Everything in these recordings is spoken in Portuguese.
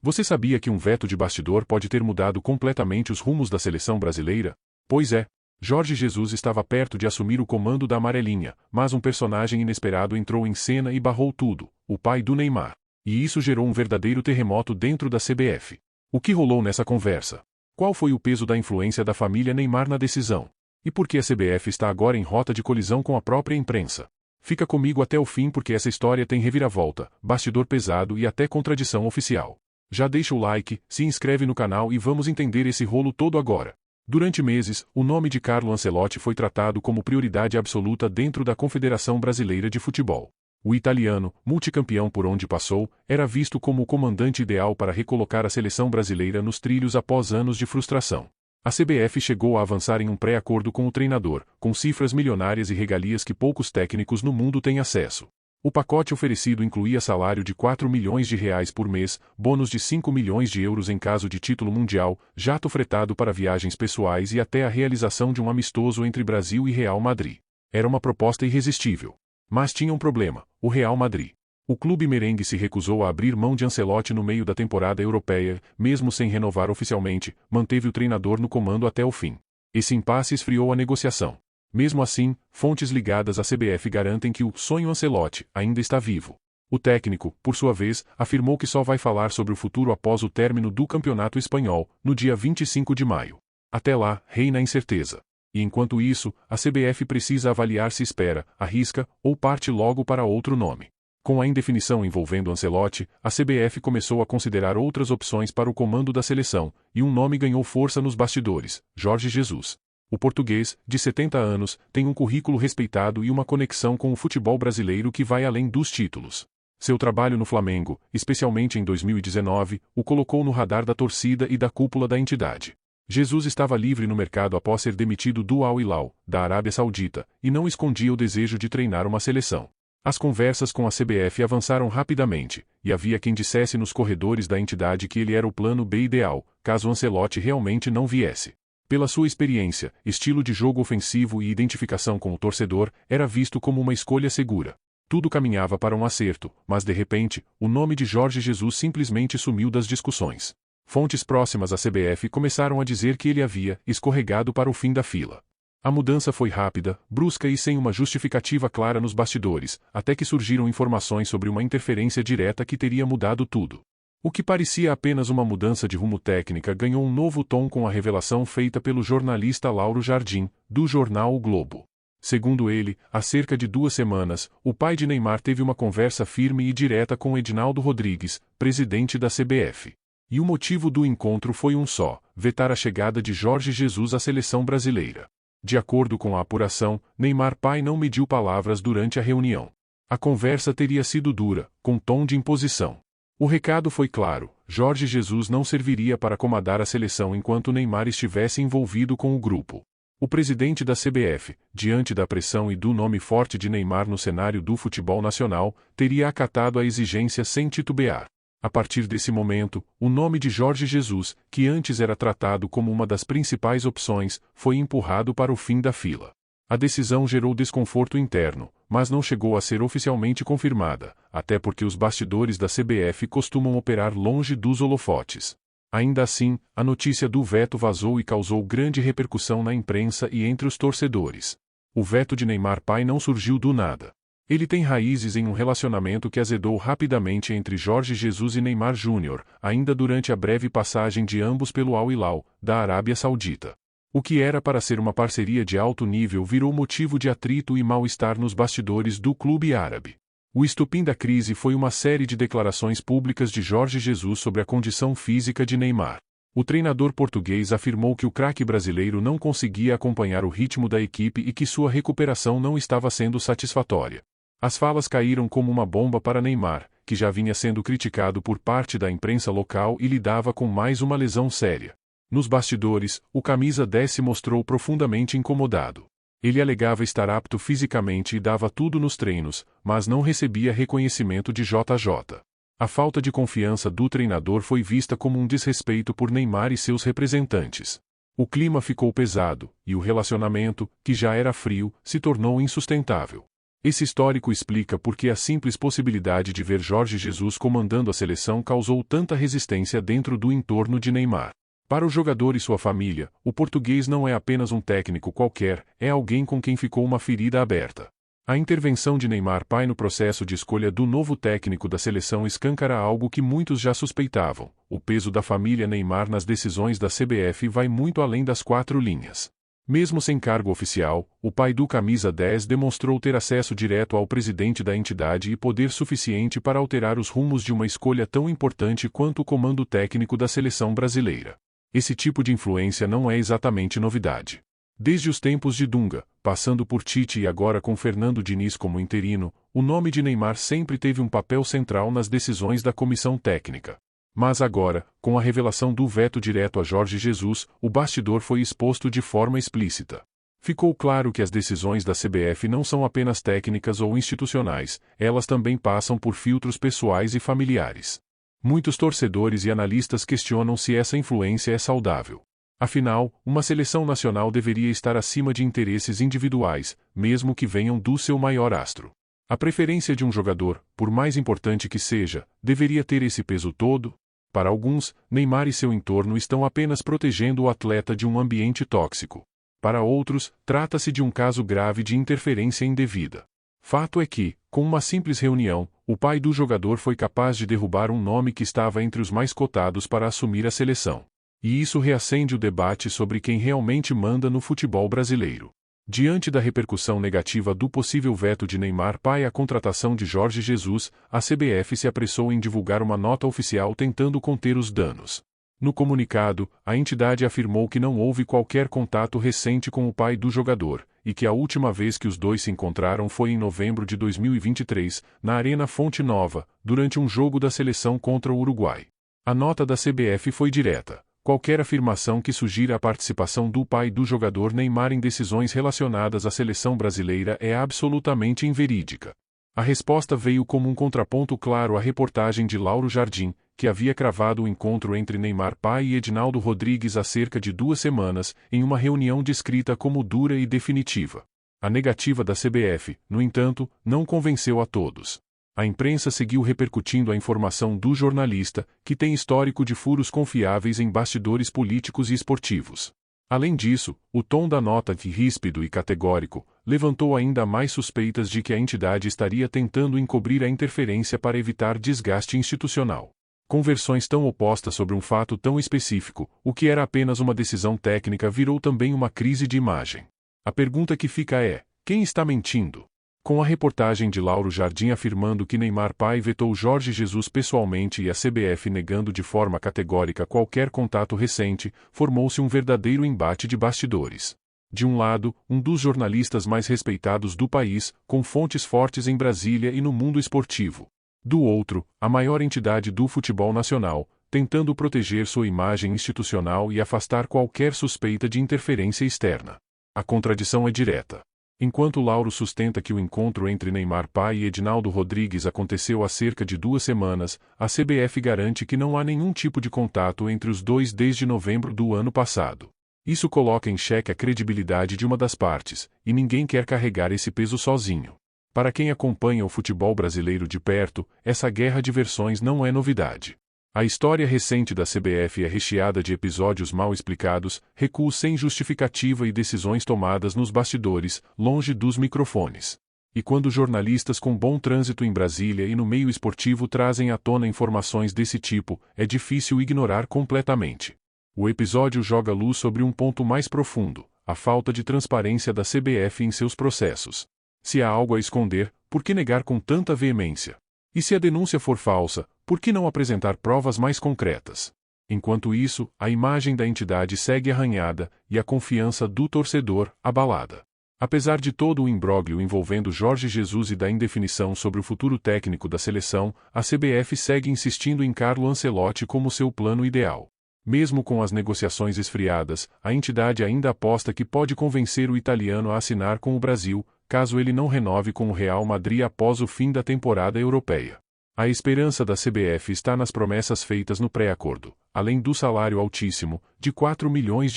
Você sabia que um veto de bastidor pode ter mudado completamente os rumos da seleção brasileira? Pois é, Jorge Jesus estava perto de assumir o comando da amarelinha, mas um personagem inesperado entrou em cena e barrou tudo: o pai do Neymar. E isso gerou um verdadeiro terremoto dentro da CBF. O que rolou nessa conversa? Qual foi o peso da influência da família Neymar na decisão? E por que a CBF está agora em rota de colisão com a própria imprensa? Fica comigo até o fim porque essa história tem reviravolta, bastidor pesado e até contradição oficial. Já deixa o like, se inscreve no canal e vamos entender esse rolo todo agora. Durante meses, o nome de Carlo Ancelotti foi tratado como prioridade absoluta dentro da Confederação Brasileira de Futebol. O italiano, multicampeão por onde passou, era visto como o comandante ideal para recolocar a seleção brasileira nos trilhos após anos de frustração. A CBF chegou a avançar em um pré-acordo com o treinador, com cifras milionárias e regalias que poucos técnicos no mundo têm acesso. O pacote oferecido incluía salário de 4 milhões de reais por mês, bônus de 5 milhões de euros em caso de título mundial, jato fretado para viagens pessoais e até a realização de um amistoso entre Brasil e Real Madrid. Era uma proposta irresistível. Mas tinha um problema: o Real Madrid. O clube merengue se recusou a abrir mão de Ancelotti no meio da temporada europeia, mesmo sem renovar oficialmente, manteve o treinador no comando até o fim. Esse impasse esfriou a negociação. Mesmo assim, fontes ligadas à CBF garantem que o sonho Ancelotti ainda está vivo. O técnico, por sua vez, afirmou que só vai falar sobre o futuro após o término do Campeonato Espanhol, no dia 25 de maio. Até lá, reina a incerteza. E enquanto isso, a CBF precisa avaliar se espera, arrisca ou parte logo para outro nome. Com a indefinição envolvendo Ancelotti, a CBF começou a considerar outras opções para o comando da seleção, e um nome ganhou força nos bastidores: Jorge Jesus. O português, de 70 anos, tem um currículo respeitado e uma conexão com o futebol brasileiro que vai além dos títulos. Seu trabalho no Flamengo, especialmente em 2019, o colocou no radar da torcida e da cúpula da entidade. Jesus estava livre no mercado após ser demitido do Al Hilal, da Arábia Saudita, e não escondia o desejo de treinar uma seleção. As conversas com a CBF avançaram rapidamente, e havia quem dissesse nos corredores da entidade que ele era o plano B ideal, caso Ancelotti realmente não viesse. Pela sua experiência, estilo de jogo ofensivo e identificação com o torcedor, era visto como uma escolha segura. Tudo caminhava para um acerto, mas de repente, o nome de Jorge Jesus simplesmente sumiu das discussões. Fontes próximas à CBF começaram a dizer que ele havia escorregado para o fim da fila. A mudança foi rápida, brusca e sem uma justificativa clara nos bastidores, até que surgiram informações sobre uma interferência direta que teria mudado tudo. O que parecia apenas uma mudança de rumo técnica ganhou um novo tom com a revelação feita pelo jornalista Lauro Jardim, do jornal O Globo. Segundo ele, há cerca de 2 semanas, o pai de Neymar teve uma conversa firme e direta com Edinaldo Rodrigues, presidente da CBF. E o motivo do encontro foi um só: vetar a chegada de Jorge Jesus à seleção brasileira. De acordo com a apuração, Neymar pai não mediu palavras durante a reunião. A conversa teria sido dura, com tom de imposição. O recado foi claro: Jorge Jesus não serviria para comandar a seleção enquanto Neymar estivesse envolvido com o grupo. O presidente da CBF, diante da pressão e do nome forte de Neymar no cenário do futebol nacional, teria acatado a exigência sem titubear. A partir desse momento, o nome de Jorge Jesus, que antes era tratado como uma das principais opções, foi empurrado para o fim da fila. A decisão gerou desconforto interno, mas não chegou a ser oficialmente confirmada, até porque os bastidores da CBF costumam operar longe dos holofotes. Ainda assim, a notícia do veto vazou e causou grande repercussão na imprensa e entre os torcedores. O veto de Neymar pai não surgiu do nada. Ele tem raízes em um relacionamento que azedou rapidamente entre Jorge Jesus e Neymar Júnior, ainda durante a breve passagem de ambos pelo Al Hilal, da Arábia Saudita. O que era para ser uma parceria de alto nível virou motivo de atrito e mal-estar nos bastidores do clube árabe. O estopim da crise foi uma série de declarações públicas de Jorge Jesus sobre a condição física de Neymar. O treinador português afirmou que o craque brasileiro não conseguia acompanhar o ritmo da equipe e que sua recuperação não estava sendo satisfatória. As falas caíram como uma bomba para Neymar, que já vinha sendo criticado por parte da imprensa local e lidava com mais uma lesão séria. Nos bastidores, o camisa 10 se mostrou profundamente incomodado. Ele alegava estar apto fisicamente e dava tudo nos treinos, mas não recebia reconhecimento de JJ. A falta de confiança do treinador foi vista como um desrespeito por Neymar e seus representantes. O clima ficou pesado, e o relacionamento, que já era frio, se tornou insustentável. Esse histórico explica por que a simples possibilidade de ver Jorge Jesus comandando a seleção causou tanta resistência dentro do entorno de Neymar. Para o jogador e sua família, o português não é apenas um técnico qualquer, é alguém com quem ficou uma ferida aberta. A intervenção de Neymar pai no processo de escolha do novo técnico da seleção escancara algo que muitos já suspeitavam: o peso da família Neymar nas decisões da CBF vai muito além das quatro linhas. Mesmo sem cargo oficial, o pai do camisa 10 demonstrou ter acesso direto ao presidente da entidade e poder suficiente para alterar os rumos de uma escolha tão importante quanto o comando técnico da seleção brasileira. Esse tipo de influência não é exatamente novidade. Desde os tempos de Dunga, passando por Tite e agora com Fernando Diniz como interino, o nome de Neymar sempre teve um papel central nas decisões da comissão técnica. Mas agora, com a revelação do veto direto a Jorge Jesus, o bastidor foi exposto de forma explícita. Ficou claro que as decisões da CBF não são apenas técnicas ou institucionais, elas também passam por filtros pessoais e familiares. Muitos torcedores e analistas questionam se essa influência é saudável. Afinal, uma seleção nacional deveria estar acima de interesses individuais, mesmo que venham do seu maior astro. A preferência de um jogador, por mais importante que seja, deveria ter esse peso todo? Para alguns, Neymar e seu entorno estão apenas protegendo o atleta de um ambiente tóxico. Para outros, trata-se de um caso grave de interferência indevida. Fato é que, com uma simples reunião, o pai do jogador foi capaz de derrubar um nome que estava entre os mais cotados para assumir a seleção. E isso reacende o debate sobre quem realmente manda no futebol brasileiro. Diante da repercussão negativa do possível veto de Neymar pai à contratação de Jorge Jesus, a CBF se apressou em divulgar uma nota oficial tentando conter os danos. No comunicado, a entidade afirmou que não houve qualquer contato recente com o pai do jogador, e que a última vez que os dois se encontraram foi em novembro de 2023, na Arena Fonte Nova, durante um jogo da seleção contra o Uruguai. A nota da CBF foi direta: qualquer afirmação que sugira a participação do pai do jogador Neymar em decisões relacionadas à seleção brasileira é absolutamente inverídica. A resposta veio como um contraponto claro à reportagem de Lauro Jardim, que havia cravado o encontro entre Neymar pai e Edinaldo Rodrigues há cerca de 2 semanas, em uma reunião descrita como dura e definitiva. A negativa da CBF, no entanto, não convenceu a todos. A imprensa seguiu repercutindo a informação do jornalista, que tem histórico de furos confiáveis em bastidores políticos e esportivos. Além disso, o tom da nota, ríspido e categórico, levantou ainda mais suspeitas de que a entidade estaria tentando encobrir a interferência para evitar desgaste institucional. Com versões tão opostas sobre um fato tão específico, o que era apenas uma decisão técnica virou também uma crise de imagem. A pergunta que fica é: quem está mentindo? Com a reportagem de Lauro Jardim afirmando que Neymar pai vetou Jorge Jesus pessoalmente e a CBF negando de forma categórica qualquer contato recente, formou-se um verdadeiro embate de bastidores. De um lado, um dos jornalistas mais respeitados do país, com fontes fortes em Brasília e no mundo esportivo. Do outro, a maior entidade do futebol nacional, tentando proteger sua imagem institucional e afastar qualquer suspeita de interferência externa. A contradição é direta. Enquanto Lauro sustenta que o encontro entre Neymar pai e Edinaldo Rodrigues aconteceu há cerca de 2 semanas, a CBF garante que não há nenhum tipo de contato entre os dois desde novembro do ano passado. Isso coloca em xeque a credibilidade de uma das partes, e ninguém quer carregar esse peso sozinho. Para quem acompanha o futebol brasileiro de perto, essa guerra de versões não é novidade. A história recente da CBF é recheada de episódios mal explicados, recuos sem justificativa e decisões tomadas nos bastidores, longe dos microfones. E quando jornalistas com bom trânsito em Brasília e no meio esportivo trazem à tona informações desse tipo, é difícil ignorar completamente. O episódio joga luz sobre um ponto mais profundo: a falta de transparência da CBF em seus processos. Se há algo a esconder, por que negar com tanta veemência? E se a denúncia for falsa, por que não apresentar provas mais concretas? Enquanto isso, a imagem da entidade segue arranhada, e a confiança do torcedor, abalada. Apesar de todo o imbróglio envolvendo Jorge Jesus e da indefinição sobre o futuro técnico da seleção, a CBF segue insistindo em Carlo Ancelotti como seu plano ideal. Mesmo com as negociações esfriadas, a entidade ainda aposta que pode convencer o italiano a assinar com o Brasil, caso ele não renove com o Real Madrid após o fim da temporada europeia. A esperança da CBF está nas promessas feitas no pré-acordo. além do salário altíssimo, de R$ 4 milhões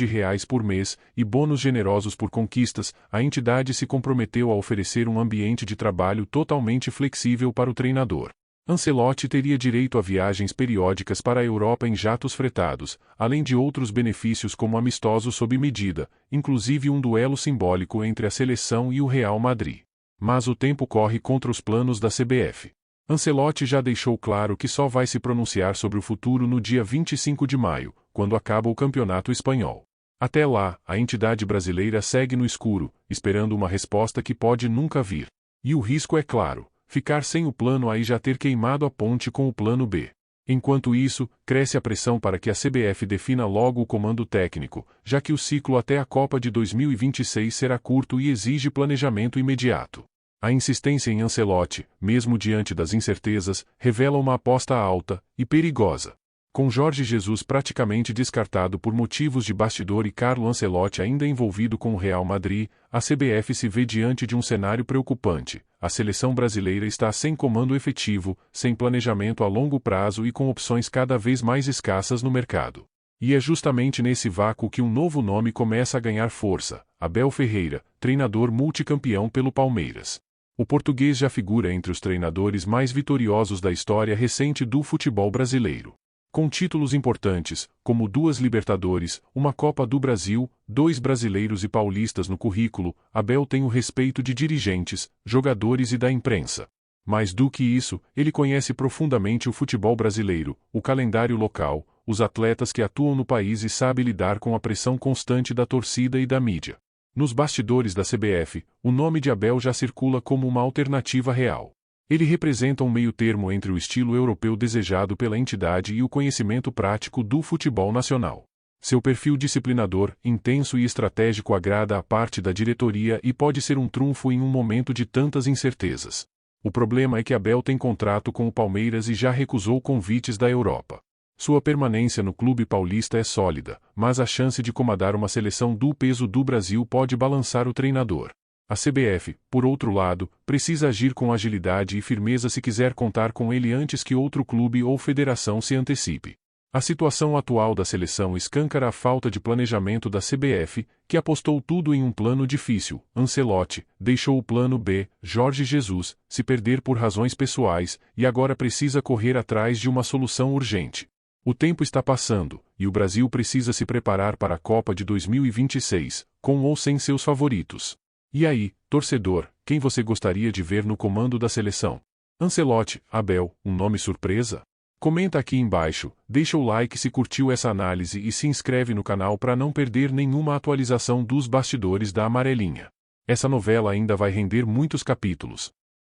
por mês, e bônus generosos por conquistas, a entidade se comprometeu a oferecer um ambiente de trabalho totalmente flexível para o treinador. Ancelotti teria direito a viagens periódicas para a Europa em jatos fretados, além de outros benefícios como amistosos sob medida, inclusive um duelo simbólico entre a seleção e o Real Madrid. Mas o tempo corre contra os planos da CBF. Ancelotti já deixou claro que só vai se pronunciar sobre o futuro no dia 25 de maio, quando acaba o Campeonato Espanhol. Até lá, a entidade brasileira segue no escuro, esperando uma resposta que pode nunca vir. E o risco é claro: ficar sem o plano A e já ter queimado a ponte com o plano B. Enquanto isso, cresce a pressão para que a CBF defina logo o comando técnico, já que o ciclo até a Copa de 2026 será curto e exige planejamento imediato. A insistência em Ancelotti, mesmo diante das incertezas, revela uma aposta alta e perigosa. Com Jorge Jesus praticamente descartado por motivos de bastidor e Carlo Ancelotti ainda envolvido com o Real Madrid, a CBF se vê diante de um cenário preocupante. A seleção brasileira está sem comando efetivo, sem planejamento a longo prazo e com opções cada vez mais escassas no mercado. E é justamente nesse vácuo que um novo nome começa a ganhar força: Abel Ferreira, treinador multicampeão pelo Palmeiras. O português já figura entre os treinadores mais vitoriosos da história recente do futebol brasileiro. Com títulos importantes, como 2 Libertadores, uma Copa do Brasil, 2 brasileiros e paulistas no currículo, Abel tem o respeito de dirigentes, jogadores e da imprensa. Mais do que isso, ele conhece profundamente o futebol brasileiro, o calendário local, os atletas que atuam no país e sabe lidar com a pressão constante da torcida e da mídia. Nos bastidores da CBF, o nome de Abel já circula como uma alternativa real. Ele representa um meio-termo entre o estilo europeu desejado pela entidade e o conhecimento prático do futebol nacional. Seu perfil disciplinador, intenso e estratégico agrada a parte da diretoria e pode ser um trunfo em um momento de tantas incertezas. O problema é que Abel tem contrato com o Palmeiras e já recusou convites da Europa. Sua permanência no clube paulista é sólida, mas a chance de comandar uma seleção do peso do Brasil pode balançar o treinador. A CBF, por outro lado, precisa agir com agilidade e firmeza se quiser contar com ele antes que outro clube ou federação se antecipe. A situação atual da seleção escancara a falta de planejamento da CBF, que apostou tudo em um plano difícil. Ancelotti deixou o plano B, Jorge Jesus, se perder por razões pessoais, e agora precisa correr atrás de uma solução urgente. O tempo está passando, e o Brasil precisa se preparar para a Copa de 2026, com ou sem seus favoritos. E aí, torcedor, quem você gostaria de ver no comando da seleção? Ancelotti, Abel, um nome surpresa? Comenta aqui embaixo, deixa o like se curtiu essa análise e se inscreve no canal para não perder nenhuma atualização dos bastidores da Amarelinha. Essa novela ainda vai render muitos capítulos.